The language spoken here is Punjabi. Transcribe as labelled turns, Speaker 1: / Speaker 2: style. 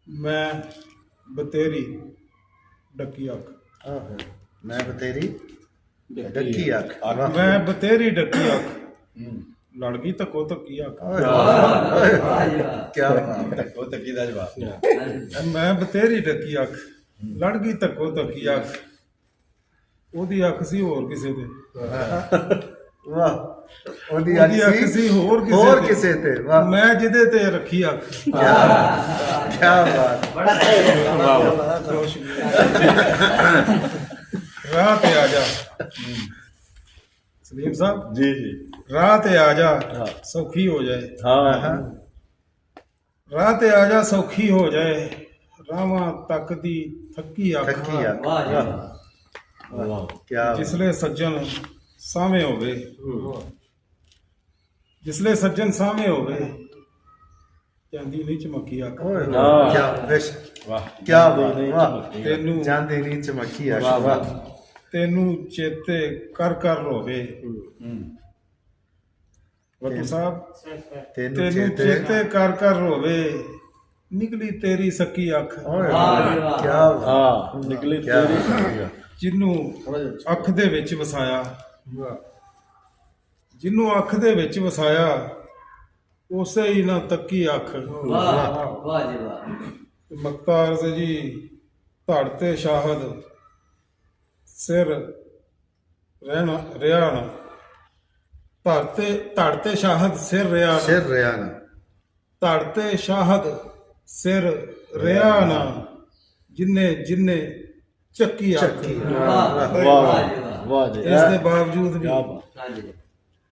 Speaker 1: ਮੈਂ ਬਤੇਰੀ ਡੱਕੀ ਅੱਖ।
Speaker 2: ਆਹੋ ਮੈਂ ਬਤੇਰੀ ਡੱਕੀ ਅੱਖ।
Speaker 1: ਮੈਂ ਬਤੇਰੀ ਡੱਕੀ ਅੱਖ ਲੜ ਗਈ ਧੱਕੋ ਧੱਕੀ ਅੱਖ।
Speaker 2: ਕਿਆ ਬਾਤ।
Speaker 3: ਧੱਕੋ ਧੱਕੀ ਦਾ ਜਵਾਬ।
Speaker 1: ਮੈਂ ਬਤੇਰੀ ਡੱਕੀ ਅੱਖ ਲੜ ਗਈ ਧੱਕੋ ਧੱਕੀ ਅੱਖ। ਉਹਦੀ ਅੱਖ ਸੀ ਹੋਰ ਕਿਸੇ ਦੇ।
Speaker 2: ਵਾਹ ਉਹਦੀ
Speaker 1: ਅੱਖ ਸੀ ਹੋਰ
Speaker 2: ਕਿਸੇ ਤੇ। ਵਾਹ
Speaker 1: ਮੈਂ ਜਿਹਦੇ ਤੇ ਰੱਖੀ ਅੱਖ।
Speaker 2: ਕਿਆ ਬਾਤ।
Speaker 1: ਰਾਹ ਤੇ ਆ ਜਾ ਸਲੀਮ ਸਾਹਿਬ
Speaker 3: ਜੀ ਜੀ।
Speaker 1: ਰਾਹ ਤੇ ਆ ਜਾ ਸੌਖੀ ਹੋ ਜਾਏ।
Speaker 3: ਹਾਂ
Speaker 1: ਰਾਹ ਤੇ ਆ ਜਾ ਸੌਖੀ ਹੋ ਜਾਏ। ਰਾਵਾਂ ਤੱਕ ਦੀ ਥੱਕੀ ਅੱਖ।
Speaker 2: ਥੱਕੀ ਅੱਖ।
Speaker 3: ਵਾਹ
Speaker 2: ਕਿਆ
Speaker 1: ਜਿਸਲੇ ਸੱਜਣ ਸਾਵੇਂ ਹੋਵੇ ਜਿਸਲੇ ਸੱਜਣ ਸਾਵੇਂ ਹੋਵੇ ਚਾਂਦੀ ਨਹੀਂ ਚਮਕੀ ਅੱਖ।
Speaker 2: ਕਿਆ ਵਿਸ਼
Speaker 3: ਵਾਹ
Speaker 2: ਕਿਆ ਬਾਤ। ਵਾਹ
Speaker 1: ਤੈਨੂੰ
Speaker 2: ਜਾਂਦੇ ਨਹੀਂ ਚਮਕੀ ਅੱਖ।
Speaker 3: ਵਾਹ ਵਾਹ।
Speaker 1: ਤੈਨੂੰ ਚੇਤੇ ਕਰ ਕਰ ਰੋਵੇ। ਵਕੂ ਸਾਹਿਬ
Speaker 2: ਤੈਨੂੰ
Speaker 1: ਤੈਨੂੰ ਚੇਤੇ ਕਰ ਕਰ ਰੋਵੇ ਨਿਕਲੀ ਤੇਰੀ ਸੱਕੀ ਅੱਖ।
Speaker 2: ਕਿਆ
Speaker 3: ਹਾਂ ਨਿਕਲੀ ਤੇਰੀ
Speaker 1: ਜਿਹਨੂੰ ਅੱਖ ਦੇ ਵਿੱਚ ਵਸਾਇਆ ਜਿਹਨੂੰ ਅੱਖ ਦੇ ਵਿੱਚ ਵਸਾਇਆ ਉਸੇ ਹੀ ਨਾ ਤੱਕੀ ਅੱਖ।
Speaker 4: ਵਾਹ ਜੀ ਵਾਹ।
Speaker 1: ਮਖਤਾਰ ਜੀ ਧੜ ਤੇ ਸ਼ਾਹਦ ਸਿਰ ਰਹਿਣਾ ਰਿਹਾ ਨਾ। ਧੜ ਤੇ ਸ਼ਾਹਦ ਸਿਰ ਰਿਹਾ
Speaker 2: ਸਿਰ
Speaker 1: ਨਾ।
Speaker 2: ਰਿਆ ਨਾ।
Speaker 1: ਧੜ ਤੇ ਸ਼ਾਹਦ ਸਿਰ ਰਿਹਾ ਨਾ ਜਿੰਨੇ ਜਿੰਨੇ ਚੱਕੀ ਅੱਖ।
Speaker 2: ਚੱਕੀ।
Speaker 4: ਵਾਹ
Speaker 3: ਵਾਹ ਵਾਹ ਜੀ।
Speaker 1: ਇਸ ਦੇ ਬਾਵਜੂਦ ਵੀ
Speaker 3: ਕਿਆ ਬਾਤ।
Speaker 4: ਹਾਂਜੀ